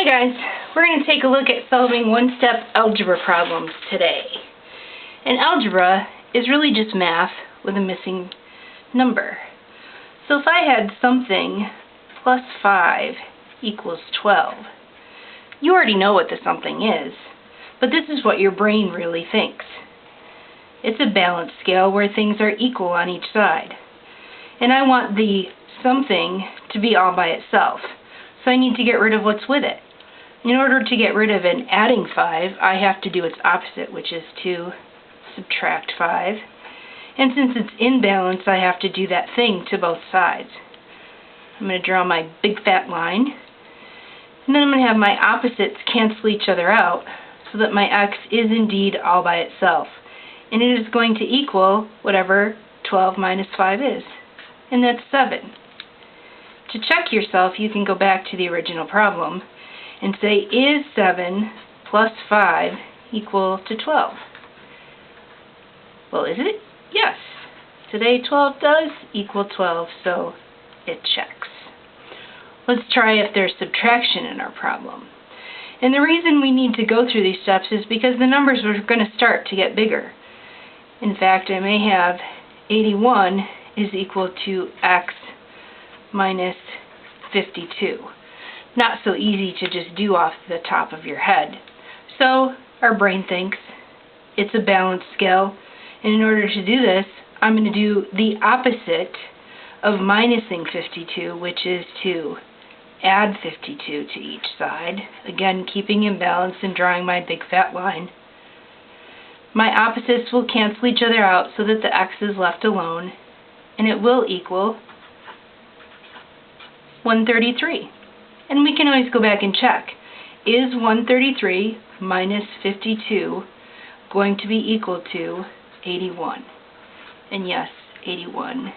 Hi guys, we're going to take a look at solving one-step algebra problems today. And algebra is really just math with a missing number. So if I had something plus 5 equals 12, you already know what the something is, but this is what your brain really thinks. It's a balanced scale where things are equal on each side. And I want the something to be all by itself. So I need to get rid of what's with it. In order to get rid of an adding 5, I have to do its opposite, which is to subtract 5. And since it's in balance, I have to do that thing to both sides. I'm going to draw my big fat line. And then I'm going to have my opposites cancel each other out so that my x is indeed all by itself. And it is going to equal whatever 12 minus 5 is. And that's 7. To check yourself, you can go back to the original problem and say, is 7 plus 5 equal to 12? Well, is it? Yes. Today 12 does equal 12, so it checks. Let's try if there's subtraction in our problem. And the reason we need to go through these steps is because the numbers are going to start to get bigger. In fact, I may have 81 is equal to x minus 52. Not so easy to just do off the top of your head. So our brain thinks it's a balanced scale, and in order to do this, I'm going to do the opposite of minusing 52, which is to add 52 to each side. Again, keeping in balance and drawing my big fat line. My opposites will cancel each other out so that the x is left alone, and it will equal 133. And we can always go back and check. Is 133 minus 52 going to be equal to 81? And yes, 81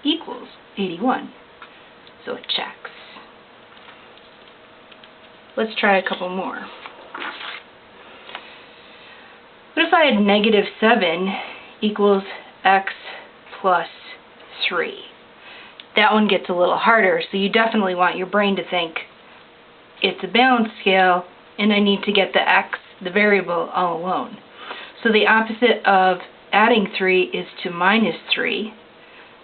equals 81. So it checks. Let's try a couple more. What if I had negative 7 equals x plus 3? That one gets a little harder, so you definitely want your brain to think it's a balanced scale and I need to get the x, the variable, all alone. So the opposite of adding 3 is to minus 3,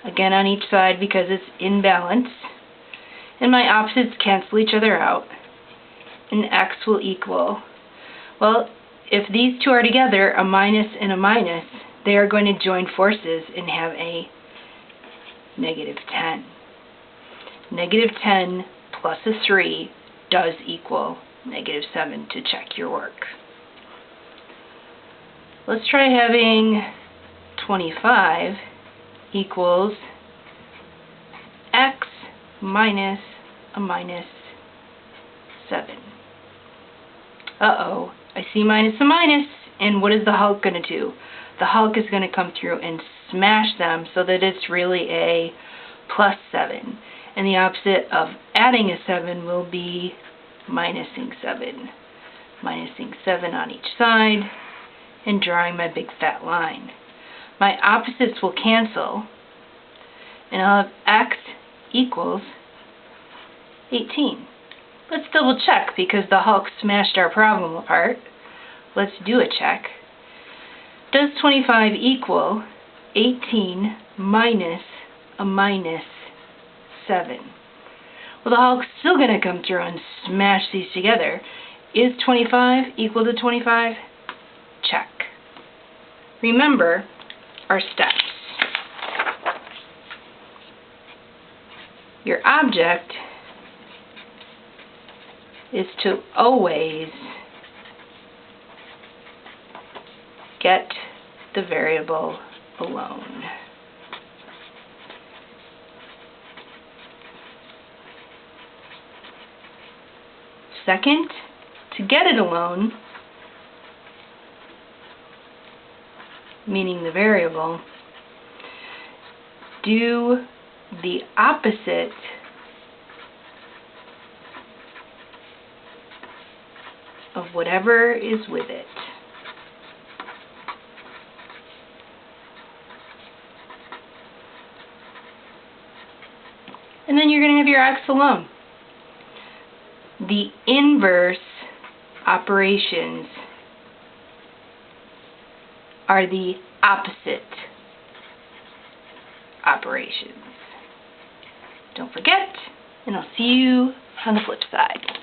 again on each side because it's in balance. And my opposites cancel each other out, and x will equal, well, if these two are together, a minus and a minus, they are going to join forces and have a negative 10. Negative 10 plus a 3 does equal negative 7 to check your work. Let's try having 25 equals x minus a minus 7. Uh-oh, I see minus a minus, and what is the Hulk going to do? The Hulk is going to come through and smash them so that it's really a plus 7. And the opposite of adding a 7 will be minusing 7. Minusing 7 on each side and drawing my big fat line. My opposites will cancel, and I'll have x equals 18. Let's double check because the Hulk smashed our problem apart. Let's do a check. Does 25 equal 18 minus a minus 7? Well, the Hulk's still going to come through and smash these together. Is 25 equal to 25? Check. Remember our steps. Your object is to always get the variable alone. Second, to get it alone, meaning the variable, do the opposite of whatever is with it. And then you're going to have your x alone. the inverse operations are the opposite operations. Don't forget, and I'll see you on the flip side.